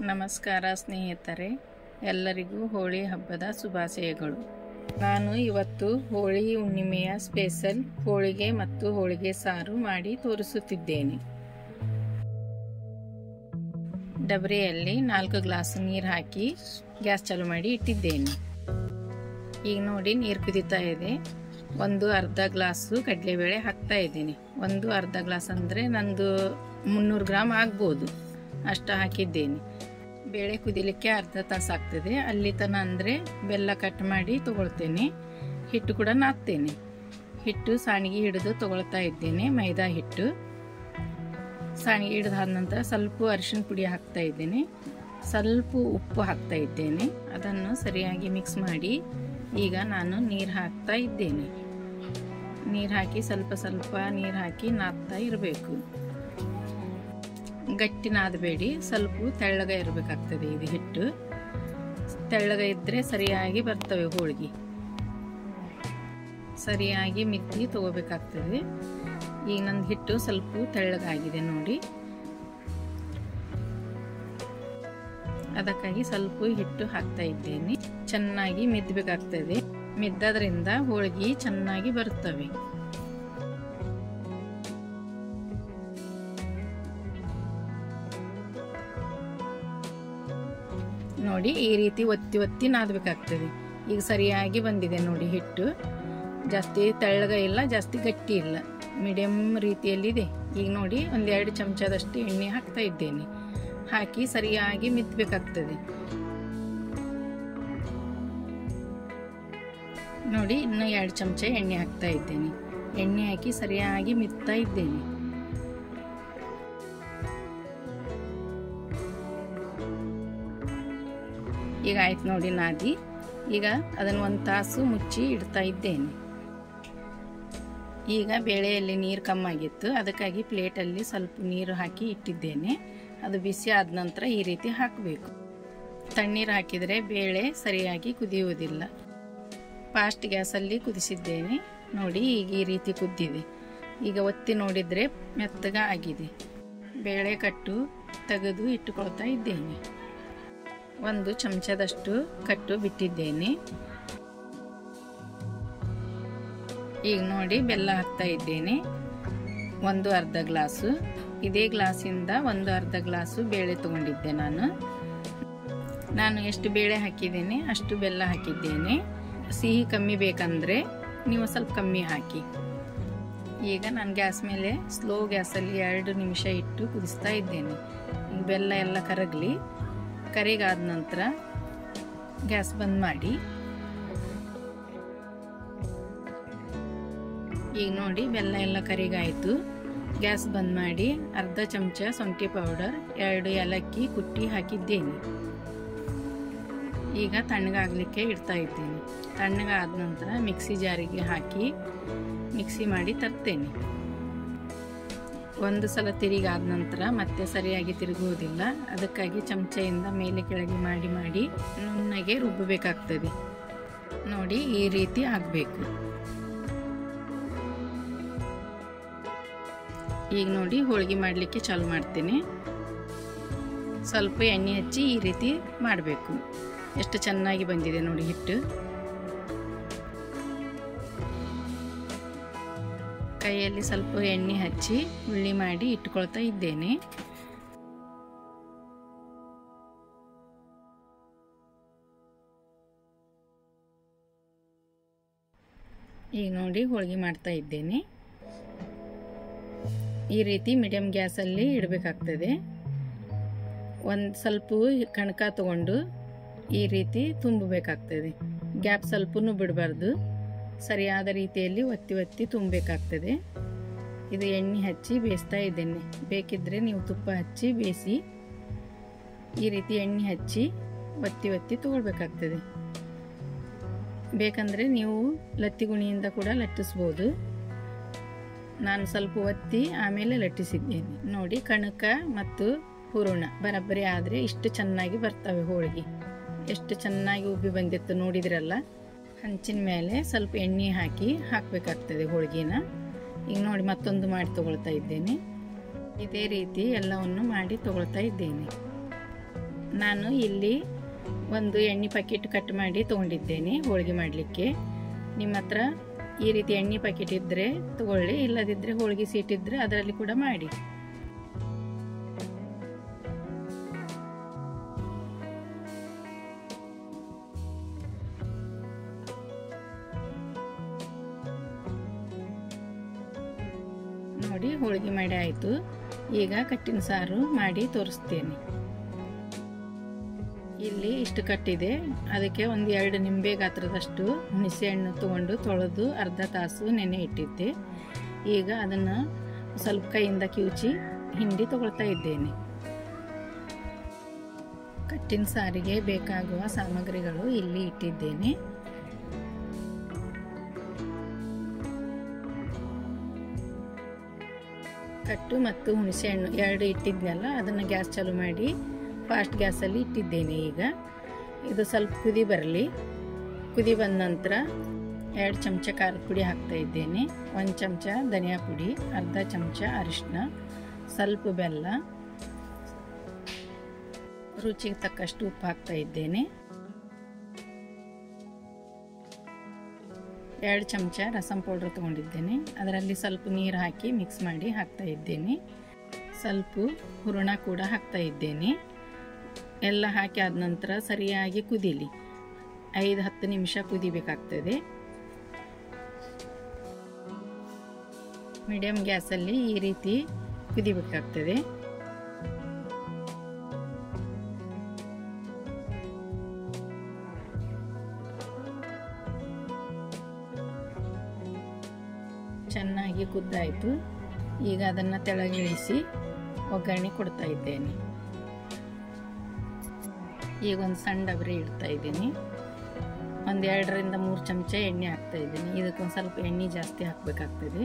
ನಮಸ್ಕಾರ ಸ್ನೇಹಿತರೆ, ಎಲ್ಲರಿಗೂ ಹೋಳಿ ಹಬ್ಬದ ಶುಭಾಶಯಗಳು. ನಾನು ಇವತ್ತು ಹೋಳಿ ಹುಣ್ಣಿಮೆಯ ಸ್ಪೆಷಲ್ ಹೋಳಿಗೆ ಮತ್ತು ಹೋಳಿಗೆ ಸಾರು ಮಾಡಿ ತೋರಿಸುತ್ತಿದ್ದೇನೆ. ಡಬರಿಯಲ್ಲಿ 4 ಗ್ಲಾಸ್ ನೀರು ಹಾಕಿ ಗ್ಯಾಸ್ ಚಾಲು ಮಾಡಿ ಇಟ್ಟಿದ್ದೇನೆ. ಈಗ ನೋಡಿ ನೀರು ಕುದೀತಾ ಇದೆ. ಅರ್ಧ ಗ್ಲಾಸು ಕಡಲೆಬೇಳೆ ಹಾಕ್ತಾ ಇದ್ದೀನಿ. ಅರ್ಧ ಗ್ಲಾಸ್ ಅಂದರೆ ನಂದು 300 ಗ್ರಾಮ್ ಆಗ್ಬೋದು, ಅಷ್ಟು ಹಾಕಿದ್ದೇನೆ. ಬೇಳೆ ಕುದಿಲಿಕ್ಕೆ ಅರ್ಧ ತಾಸು ಆಗ್ತದೆ. ಅಲ್ಲಿ ತನಕ ಅಂದರೆ ಬೆಲ್ಲ ಕಟ್ ಮಾಡಿ ತಗೊಳ್ತೇನೆ. ಹಿಟ್ಟು ಕೂಡ ನಾದ್ತೇನೆ. ಹಿಟ್ಟು ಸಾಣಿಗೆ ಹಿಡಿದು ತಗೊಳ್ತಾ ಇದ್ದೇನೆ. ಮೈದಾ ಹಿಟ್ಟು ಸಾಣಿಗೆ ಹಿಡಿದಾದ ನಂತರ ಸ್ವಲ್ಪ ಅರಿಶಿನ ಪುಡಿ ಹಾಕ್ತಾ ಇದ್ದೇನೆ. ಸ್ವಲ್ಪ ಉಪ್ಪು ಹಾಕ್ತಾ ಇದ್ದೇನೆ. ಅದನ್ನು ಸರಿಯಾಗಿ ಮಿಕ್ಸ್ ಮಾಡಿ ಈಗ ನಾನು ನೀರು ಹಾಕ್ತಾ ಇದ್ದೇನೆ. ನೀರು ಹಾಕಿ ಸ್ವಲ್ಪ ನೀರು ಹಾಕಿ ನಾದ್ತಾ ಇರಬೇಕು. ಗಟ್ಟಿ ನಾದಬೇಡಿ, ಸ್ವಲ್ಪ ತೆಳ್ಳಗ ಇರಬೇಕಾಗ್ತದೆ. ಇದು ಹಿಟ್ಟು ತೆಳ್ಳಗ ಇದ್ದರೆ ಸರಿಯಾಗಿ ಬರ್ತವೆ ಹೋಳಿಗೆ. ಸರಿಯಾಗಿ ಮಿದ್ದಿ ತಗೋಬೇಕಾಗ್ತದೆ. ಈಗ ನಂದು ಹಿಟ್ಟು ಸ್ವಲ್ಪ ತೆಳ್ಳಗಾಗಿದೆ ನೋಡಿ. ಅದಕ್ಕಾಗಿ ಸ್ವಲ್ಪ ಹಿಟ್ಟು ಹಾಕ್ತಾ ಇದ್ದೇನೆ. ಚೆನ್ನಾಗಿ ಮಿದ್ದಬೇಕಾಗ್ತದೆ. ಮಿದ್ದದ್ರಿಂದ ಹೋಳಿಗೆ ಚೆನ್ನಾಗಿ ಬರುತ್ತವೆ. ನೋಡಿ, ಈ ರೀತಿ ಒತ್ತಿ ನಾದಬೇಕಾಗ್ತದೆ. ಈಗ ಸರಿಯಾಗಿ ಬಂದಿದೆ ನೋಡಿ. ಹಿಟ್ಟು ಜಾಸ್ತಿ ತೆಳ್ಳಗ ಇಲ್ಲ, ಜಾಸ್ತಿ ಗಟ್ಟಿ ಇಲ್ಲ, ಮೀಡಿಯಂ ರೀತಿಯಲ್ಲಿದೆ. ಈಗ ನೋಡಿ 1-2 ಚಮಚದಷ್ಟು ಎಣ್ಣೆ ಹಾಕ್ತಾ ಇದ್ದೇನೆ. ಹಾಕಿ ಸರಿಯಾಗಿ ಮಿದ್ದಬೇಕಾಗ್ತದೆ. ನೋಡಿ, ಇನ್ನು 2 ಚಮಚ ಎಣ್ಣೆ ಹಾಕ್ತಾ ಇದ್ದೇನೆ. ಎಣ್ಣೆ ಹಾಕಿ ಸರಿಯಾಗಿ ಮಿದ್ತಾ ಇದ್ದೇನೆ. ಈಗ ಆಯ್ತು ನೋಡಿ ನಾದಿ. ಈಗ ಅದನ್ನು 1 ತಾಸು ಮುಚ್ಚಿ ಇಡ್ತಾ ಇದ್ದೇನೆ. ಈಗ ಬೇಳೆಯಲ್ಲಿ ನೀರು ಕಮ್ಮಾಗಿತ್ತು, ಅದಕ್ಕಾಗಿ ಪ್ಲೇಟಲ್ಲಿ ಸ್ವಲ್ಪ ನೀರು ಹಾಕಿ ಇಟ್ಟಿದ್ದೇನೆ. ಅದು ಬಿಸಿ ಆದ ನಂತರ ಈ ರೀತಿ ಹಾಕಬೇಕು. ತಣ್ಣೀರು ಹಾಕಿದರೆ ಬೇಳೆ ಸರಿಯಾಗಿ ಕುದಿಯುವುದಿಲ್ಲ. ಫಾಸ್ಟ್ ಗ್ಯಾಸಲ್ಲಿ ಕುದಿಸಿದ್ದೇನೆ ನೋಡಿ. ಈಗ ಈ ರೀತಿ ಕುದ್ದಿದೆ. ಈಗ ಒತ್ತಿ ನೋಡಿದರೆ ಮೆತ್ತಗ ಆಗಿದೆ. ಬೇಳೆ ಕಟ್ಟು ತೆಗೆದು ಇಟ್ಟುಕೊಳ್ತಾ ಇದ್ದೇನೆ. 1 ಚಮಚದಷ್ಟು ಕಟ್ಟು ಬಿಟ್ಟಿದ್ದೇನೆ. ಈಗ ನೋಡಿ ಬೆಲ್ಲ ಹಾಕ್ತಾ ಇದ್ದೇನೆ. ಅರ್ಧ ಗ್ಲಾಸು. ಇದೇ ಗ್ಲಾಸಿಂದ ಅರ್ಧ ಗ್ಲಾಸು ಬೇಳೆ ತಗೊಂಡಿದ್ದೆ ನಾನು ಎಷ್ಟು ಬೇಳೆ ಹಾಕಿದ್ದೇನೆ ಅಷ್ಟು ಬೆಲ್ಲ ಹಾಕಿದ್ದೇನೆ. ಸಿಹಿ ಕಮ್ಮಿ ಬೇಕಂದ್ರೆ ನೀವು ಸ್ವಲ್ಪ ಕಮ್ಮಿ ಹಾಕಿ. ಈಗ ನಾನು ಗ್ಯಾಸ್ ಮೇಲೆ ಸ್ಲೋ ಗ್ಯಾಸಲ್ಲಿ 2 ನಿಮಿಷ ಇಟ್ಟು ಕುದಿಸ್ತಾ ಇದ್ದೇನೆ. ಈಗ ಬೆಲ್ಲ ಎಲ್ಲ ಕರಿಗಾದ ನಂತರ ಗ್ಯಾಸ್ ಬಂದ್ ಮಾಡಿ. ಈಗ ನೋಡಿ ಬೆಲ್ಲ ಎಲ್ಲ ಕರಿಗಾಯಿತು. ಗ್ಯಾಸ್ ಬಂದ್ ಮಾಡಿ ಅರ್ಧ ಚಮಚ ಶುಂಠಿ ಪೌಡರ್, 2 ಏಲಕ್ಕಿ ಕುಟ್ಟಿ ಹಾಕಿದ್ದೇನೆ. ಈಗ ತಣ್ಣಗಾಗಲಿಕ್ಕೆ ಇಡ್ತಾ ಇದ್ದೇನೆ. ತಣ್ಣಗಾದ ನಂತರ ಮಿಕ್ಸಿ ಜಾರಿಗೆ ಹಾಕಿ ಮಿಕ್ಸಿ ಮಾಡಿ ತರ್ತೇನೆ. 1 ಸಲ ತಿರುಗಾದ ನಂತರ ಮತ್ತೆ ಸರಿಯಾಗಿ ತಿರುಗುವುದಿಲ್ಲ. ಅದಕ್ಕಾಗಿ ಚಮಚೆಯಿಂದ ಮೇಲೆ ಕೆಳಗೆ ಮಾಡಿ ನುಣ್ಣಗೆ ರುಬ್ಬಬೇಕಾಗ್ತದೆ. ನೋಡಿ, ಈ ರೀತಿ ಆಗಬೇಕು. ಈಗ ನೋಡಿ ಹೋಳಿಗೆ ಮಾಡಲಿಕ್ಕೆ ಚಾಲು ಮಾಡ್ತೇನೆ. ಸ್ವಲ್ಪ ಎಣ್ಣೆ ಹಚ್ಚಿ ಈ ರೀತಿ ಮಾಡಬೇಕು. ಎಷ್ಟು ಚೆನ್ನಾಗಿ ಬಂದಿದೆ ನೋಡಿ ಹಿಟ್ಟು. ಕೈಯಲ್ಲಿ ಸ್ವಲ್ಪ ಎಣ್ಣೆ ಹಚ್ಚಿ ಉಳ್ಳಿ ಮಾಡಿ ಇಟ್ಕೊಳ್ತಾ ಇದ್ದೇನೆ. ಈಗ ನೋಡಿ ಹೋಳಿಗೆ ಮಾಡ್ತಾ ಇದ್ದೇನೆ. ಈ ರೀತಿ ಮೀಡಿಯಂ ಗ್ಯಾಸಲ್ಲಿ ಇಡಬೇಕಾಗ್ತದೆ. ಸ್ವಲ್ಪ ಕಣಕ ತಗೊಂಡು ಈ ರೀತಿ ತುಂಬಬೇಕಾಗ್ತದೆ. ಗ್ಯಾಪ್ ಸ್ವಲ್ಪನೂ ಬಿಡಬಾರ್ದು. ಸರಿಯಾದ ರೀತಿಯಲ್ಲಿ ಒತ್ತಿ ತುಂಬಬೇಕಾಗ್ತದೆ. ಇದು ಎಣ್ಣೆ ಹಚ್ಚಿ ಬೇಯಿಸ್ತಾ ಇದ್ದೇನೆ. ಬೇಕಿದ್ರೆ ನೀವು ತುಪ್ಪ ಹಚ್ಚಿ ಬೇಯಿಸಿ. ಈ ರೀತಿ ಎಣ್ಣೆ ಹಚ್ಚಿ ಒತ್ತಿ ತಗೊಳ್ಬೇಕಾಗ್ತದೆ. ಬೇಕಂದರೆ ನೀವು ಲತ್ತಿಗುಣಿಯಿಂದ ಕೂಡ ಲಟ್ಟಿಸ್ಬೋದು. ನಾನು ಸ್ವಲ್ಪ ಒತ್ತಿ ಆಮೇಲೆ ಲಟ್ಟಿಸಿದ್ದೇನೆ. ನೋಡಿ, ಕಣಕ ಮತ್ತು ಹೂರಣ ಬರಬ್ಬರಿ ಆದರೆ ಇಷ್ಟು ಚೆನ್ನಾಗಿ ಬರ್ತವೆ ಹೋಳಿಗೆ. ಎಷ್ಟು ಚೆನ್ನಾಗಿ ಉಬ್ಬಿ ಬಂದಿತ್ತು ನೋಡಿದ್ರಲ್ಲ. ಹಂಚಿನ ಮೇಲೆ ಸ್ವಲ್ಪ ಎಣ್ಣೆ ಹಾಕಬೇಕಾಗ್ತದೆ ಹೋಳಿಗೆನ. ಈಗ ನೋಡಿ ಮತ್ತೊಂದು ಮಾಡಿ ತಗೊಳ್ತಾ ಇದ್ದೇನೆ. ಇದೇ ರೀತಿ ಎಲ್ಲವನ್ನು ಮಾಡಿ ತಗೊಳ್ತಾ ಇದ್ದೇನೆ. ನಾನು ಇಲ್ಲಿ ಒಂದು ಎಣ್ಣೆ ಪ್ಯಾಕೆಟ್ ಕಟ್ ಮಾಡಿ ತೊಗೊಂಡಿದ್ದೇನೆ ಹೋಳಿಗೆ ಮಾಡಲಿಕ್ಕೆ. ನಿಮ್ಮ ಹತ್ರ ಈ ರೀತಿ ಎಣ್ಣೆ ಪ್ಯಾಕೆಟ್ ಇದ್ದರೆ ತಗೊಳ್ಳಿ, ಇಲ್ಲದಿದ್ದರೆ ಹೋಳಿಗೆ ಸೀಟಿದ್ರೆ ಅದರಲ್ಲಿ ಕೂಡ ಮಾಡಿ. ನೋಡಿ ಹೋಳಿಗೆ ಮಾಡಿ ಆಯಿತು. ಈಗ ಕಟ್ಟಿನ ಸಾರು ಮಾಡಿ ತೋರಿಸ್ತೇನೆ. ಇಲ್ಲಿ ಇಷ್ಟು ಕಟ್ಟಿದೆ, ಅದಕ್ಕೆ ಒಂದು 2 ನಿಂಬೆ ಗಾತ್ರದಷ್ಟು ಹುಣಸೆಹಣ್ಣು ತಗೊಂಡು ತೊಳೆದು ಅರ್ಧ ತಾಸು ನೆನೆ ಇಟ್ಟಿದ್ದೆ. ಈಗ ಅದನ್ನು ಸ್ವಲ್ಪ ಕೈಯಿಂದ ಕಿವುಚಿ ಹಿಂಡಿ ತಗೊಳ್ತಾ ಇದ್ದೇನೆ. ಕಟ್ಟಿನ ಸಾರಿಗೆ ಬೇಕಾಗುವ ಸಾಮಗ್ರಿಗಳು ಇಲ್ಲಿ ಇಟ್ಟಿದ್ದೇನೆ. ಕಟ್ಟು ಮತ್ತು ಹುಣಸೆಹಣ್ಣು 2 ಇಟ್ಟಿದ್ನಲ್ಲ, ಅದನ್ನು ಗ್ಯಾಸ್ ಚಾಲು ಮಾಡಿ ಫಾಸ್ಟ್ ಗ್ಯಾಸಲ್ಲಿ ಇಟ್ಟಿದ್ದೇನೆ. ಈಗ ಇದು ಸ್ವಲ್ಪ ಕುದಿ ಬರಲಿ. ಕುದಿ ಬಂದ ನಂತರ 2 ಚಮಚ ಖಾರದ ಪುಡಿ ಹಾಕ್ತಾ ಇದ್ದೇನೆ, 1 ಚಮಚ ಧನಿಯಾ ಪುಡಿ, ಅರ್ಧ ಚಮಚ ಅರಿಶಿನ, ಸ್ವಲ್ಪ ಬೆಲ್ಲ, ರುಚಿಗೆ ತಕ್ಕಷ್ಟು ಉಪ್ಪು ಹಾಕ್ತಾ ಇದ್ದೇನೆ. 2 ಚಮಚ ರಸಂ ಪೌಡರ್ ತೊಗೊಂಡಿದ್ದೇನೆ, ಅದರಲ್ಲಿ ಸ್ವಲ್ಪ ನೀರು ಹಾಕಿ ಮಿಕ್ಸ್ ಮಾಡಿ ಹಾಕ್ತಾ ಇದ್ದೇನೆ. ಸ್ವಲ್ಪ ಹೂರಣ ಕೂಡ ಹಾಕ್ತಾ ಇದ್ದೇನೆ. ಎಲ್ಲ ಹಾಕಿ ಆದ ನಂತರ ಸರಿಯಾಗಿ ಕುದೀಲಿ. 5-10 ನಿಮಿಷ ಕುದಿಬೇಕಾಗ್ತದೆ. ಮೀಡಿಯಂ ಗ್ಯಾಸಲ್ಲಿ ಈ ರೀತಿ ಕುದಿಬೇಕಾಗ್ತದೆ. ಚೆನ್ನಾಗಿ ಕುದ್ದಾಯಿತು. ಈಗ ಅದನ್ನು ತೆಳಗಿಳಿಸಿ ಒಗ್ಗರಣೆ ಕೊಡ್ತಾ ಇದ್ದೇನೆ. ಈಗ ಒಂದು ಸಣ್ಣ ಡಬರಿ ಇಡ್ತಾ ಇದ್ದೀನಿ. ಒಂದು 2ರಿಂದ 3 ಚಮಚ ಎಣ್ಣೆ ಹಾಕ್ತಾ ಇದ್ದೀನಿ. ಇದಕ್ಕೊಂದು ಸ್ವಲ್ಪ ಎಣ್ಣೆ ಜಾಸ್ತಿ ಹಾಕಬೇಕಾಗ್ತದೆ.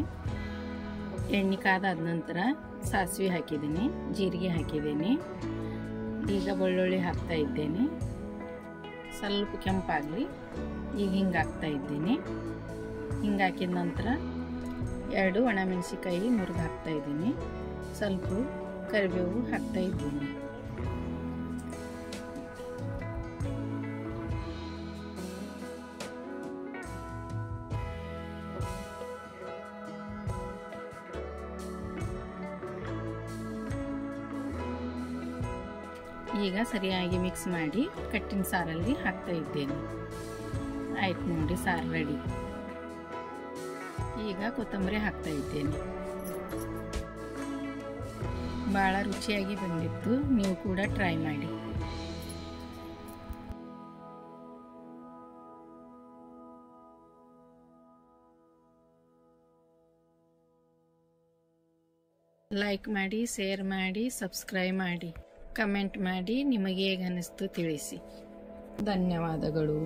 ಎಣ್ಣೆ ಕಾದಾದ ನಂತರ ಸಾಸಿವೆ ಹಾಕಿದ್ದೀನಿ, ಜೀರಿಗೆ ಹಾಕಿದ್ದೀನಿ. ಈಗ ಬೆಳ್ಳುಳ್ಳಿ ಹಾಕ್ತಾ ಇದ್ದೇನೆ. ಸ್ವಲ್ಪ ಕೆಂಪಾಗಲಿ. ಈಗ ಹಿಂಗೆ ಹಾಕ್ತಾ ಇದ್ದೀನಿ. ಹಿಂಗೆ ಹಾಕಿದ ನಂತರ 2 ಒಣಮೆಣಸಿಕಾಯಿ ಮುರಿದು ಹಾಕ್ತಾ ಇದ್ದೀನಿ. ಸ್ವಲ್ಪ ಕರಿಬೇವು ಹಾಕ್ತಾ ಇದ್ದೀನಿ. ಈಗ ಸರಿಯಾಗಿ ಮಿಕ್ಸ್ ಮಾಡಿ ಕಟ್ಟಿನ ಸಾರಲ್ಲಿ ಹಾಕ್ತಾ ಇದ್ದೇನೆ. ಆಯ್ತು ನೋಡಿ, ಸಾರು ರೆಡಿ. ಈಗ ಕೊತ್ತಂಬರಿ ಹಾಕ್ತಾ ಇದ್ದೇನೆ. ಭಾಳ ರುಚಿಯಾಗಿ ಬಂದಿತ್ತು, ನೀವು ಕೂಡ ಟ್ರೈ ಮಾಡಿ. ಲೈಕ್ ಮಾಡಿ, ಶೇರ್ ಮಾಡಿ, ಸಬ್ಸ್ಕ್ರೈಬ್ ಮಾಡಿ, ಕಮೆಂಟ್ ಮಾಡಿ. ನಿಮಗೆ ಹೇಗೆ ಅನ್ನಿಸ್ತು ತಿಳಿಸಿ. ಧನ್ಯವಾದಗಳು.